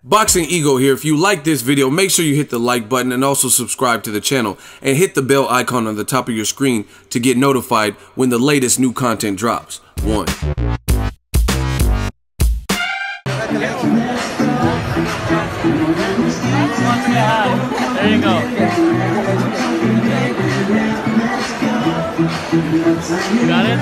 Boxing Ego here. If you like this video, make sure you hit the like button and also subscribe to the channel and hit the bell icon on the top of your screen to get notified when the latest new content drops. One. There you go. You got it?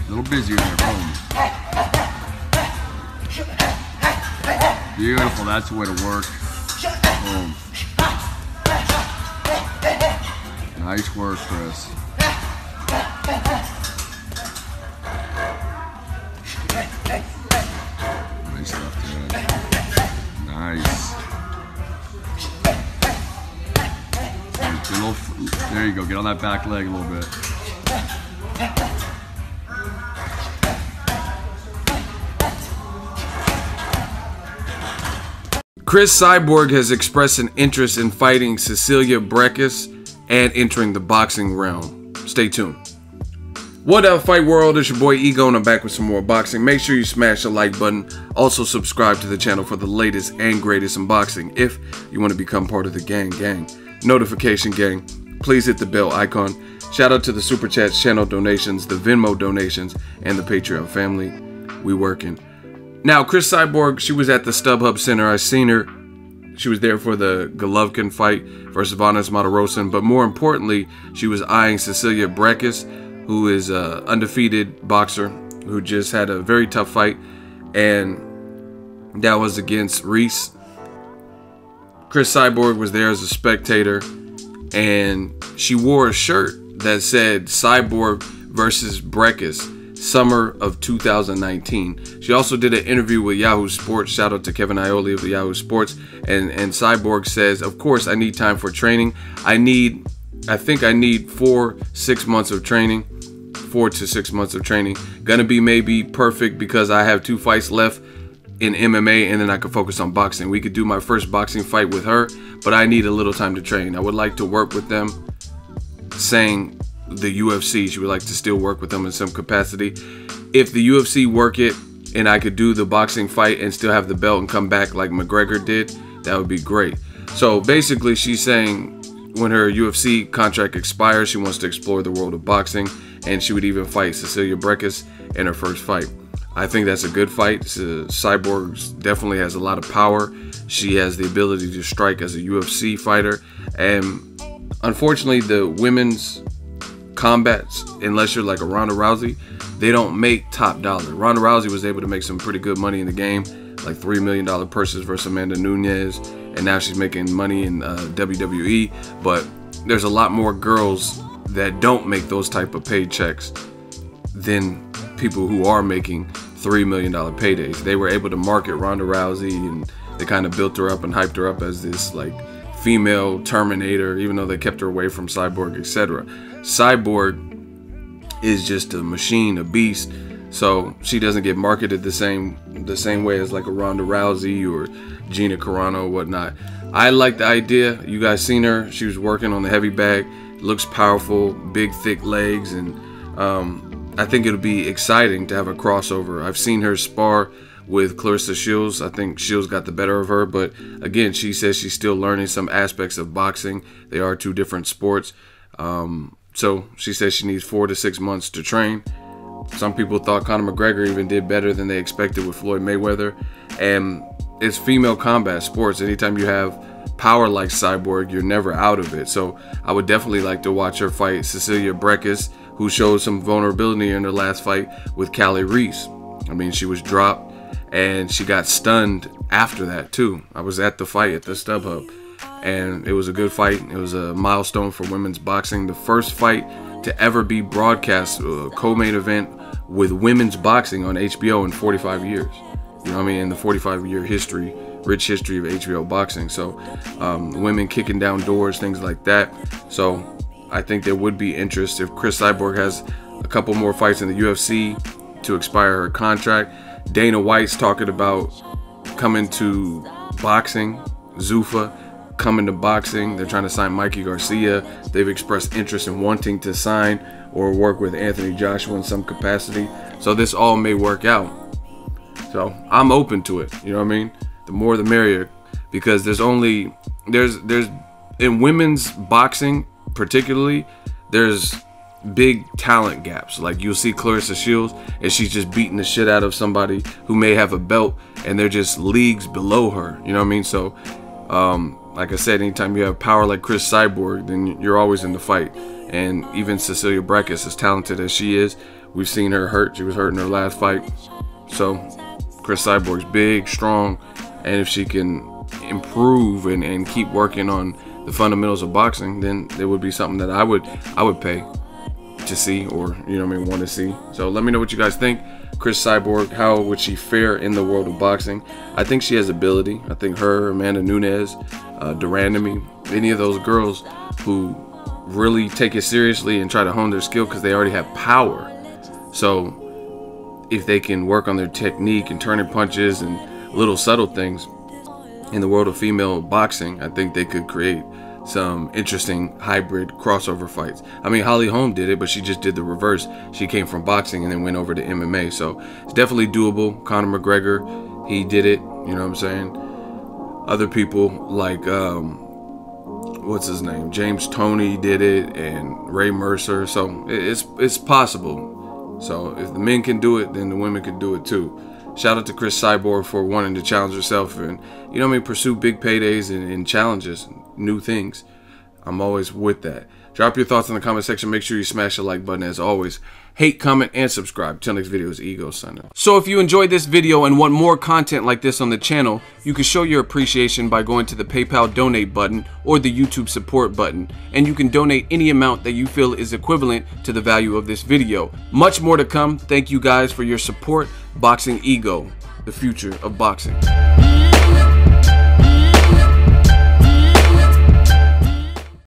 A little busier there, boom. Beautiful, that's the way to work. Boom. Nice work, Cris. Nice left hand. Nice. There you go, get on that back leg a little bit. Cris Cyborg has expressed an interest in fighting Cecilia Braek and entering the boxing realm. Stay tuned. What up, Fight World? It's your boy Ego, and I'm back with some more boxing. Make sure you smash the like button. Also subscribe to the channel for the latest and greatest in boxing if you want to become part of the gang. Notification gang. Please hit the bell icon. Shout out to the Super Chats, channel donations, the Venmo donations, and the Patreon family. We working. Now, Cris Cyborg, she was at the StubHub Center. I seen her. She was there for the Golovkin fight versus Vanes Martirosyan. But more importantly, she was eyeing Cecilia Braek, who is an undefeated boxer who just had a very tough fight. And that was against Cris. Cris Cyborg was there as a spectator. And she wore a shirt that said Cyborg versus Braek, summer of 2019. She also did an interview with Yahoo Sports. Shout out to Kevin Ioli of Yahoo Sports. And Cyborg says, of course, I need time for training. I think I need 4 to 6 months of training. 4 to 6 months of training. Gonna be maybe perfect because I have 2 fights left in MMA and then I could focus on boxing. We could do my first boxing fight with her, but I need a little time to train. I would like to work with them, saying the UFC, she would like to still work with them in some capacity. If the UFC work it and I could do the boxing fight and still have the belt and come back like McGregor did, that would be great. So basically she's saying when her UFC contract expires, she wants to explore the world of boxing, and she would even fight Cecilia Braek in her first fight. I think that's a good fight. Cyborg definitely has a lot of power. She has the ability to strike as a UFC fighter, and unfortunately the women's combats, unless you're like a Ronda Rousey, they don't make top dollar. Ronda Rousey was able to make some pretty good money in the game, like $3 million purses versus Amanda Nunes, and now she's making money in WWE. But there's a lot more girls that don't make those type of paychecks than people who are making $3 million paydays. They were able to market Ronda Rousey, and they kind of built her up and hyped her up as this like female Terminator, even though they kept her away from Cyborg, etc. Cyborg is just a machine, a beast, so she doesn't get marketed the same way as like a Ronda Rousey or Gina Carano or whatnot. I like the idea. You guys seen her? She was working on the Heavybag. Looks powerful, big thick legs, and I think it'll be exciting to have a crossover. I've seen her spar with Clarissa Shields. I think Shields got the better of her, but again, she says she's still learning some aspects of boxing. They are 2 different sports. So she says she needs 4 to 6 months to train. Some people thought Conor McGregor even did better than they expected with Floyd Mayweather. And it's female combat sports. Anytime you have power like Cyborg, you're never out of it. So I would definitely like to watch her fight Cecilia Braek, who showed some vulnerability in her last fight with Callie Reese. I mean, she was dropped and she got stunned after that too. I was at the fight at the StubHub, and it was a good fight. It was a milestone for women's boxing. The first fight to ever be broadcast, co-main event with women's boxing on HBO in 45 years. You know what I mean? In the 45-year history, rich history of HBO boxing. So women kicking down doors, things like that. So I think there would be interest if Cris Cyborg has a couple more fights in the UFC to expire her contract. Dana White's talking about coming to boxing. Zuffa coming to boxing. They're trying to sign Mikey Garcia. They've expressed interest in wanting to sign or work with Anthony Joshua in some capacity. So this all may work out. So I'm open to it. You know what I mean? The more the merrier, because there's in women's boxing particularly, there's big talent gaps. Like you'll see Clarissa Shields and she's just beating the shit out of somebody who may have a belt and they're just leagues below her. You know what I mean? So like I said, anytime you have power like Cris Cyborg, then you're always in the fight. And even Cecilia Braek, as talented as she is, we've seen her hurt. She was hurt in her last fight. So Cris Cyborg's big, strong, and if she can improve and keep working on the fundamentals of boxing, then there would be something that I would pay to see, or you know what I mean, want to see. So let me know what you guys think. Cris Cyborg, how would she fare in the world of boxing? I think she has ability. I think her, Amanda Nunes, Durandamy, any of those girls who really take it seriously and try to hone their skill because they already have power. So if they can work on their technique and turning punches and little subtle things in the world of female boxing, I think they could create some interesting hybrid crossover fights. I mean, Holly Holm did it, but she just did the reverse. She came from boxing and then went over to MMA. So it's definitely doable. Conor McGregor, he did it. You know what I'm saying? Other people like, what's his name? James Toney did it, and Ray Mercer. So it's possible. So if the men can do it, then the women can do it too. Shout out to Cris Cyborg for wanting to challenge herself and, you know what I mean, pursue big paydays and challenges, new things. I'm always with that. Drop your thoughts in the comment section. Make sure you smash the like button as always. Hate, comment, and subscribe. Till next video is Ego signing off. So if you enjoyed this video and want more content like this on the channel, you can show your appreciation by going to the PayPal donate button or the YouTube support button. And you can donate any amount that you feel is equivalent to the value of this video. Much more to come. Thank you guys for your support. Boxing Ego, the future of boxing.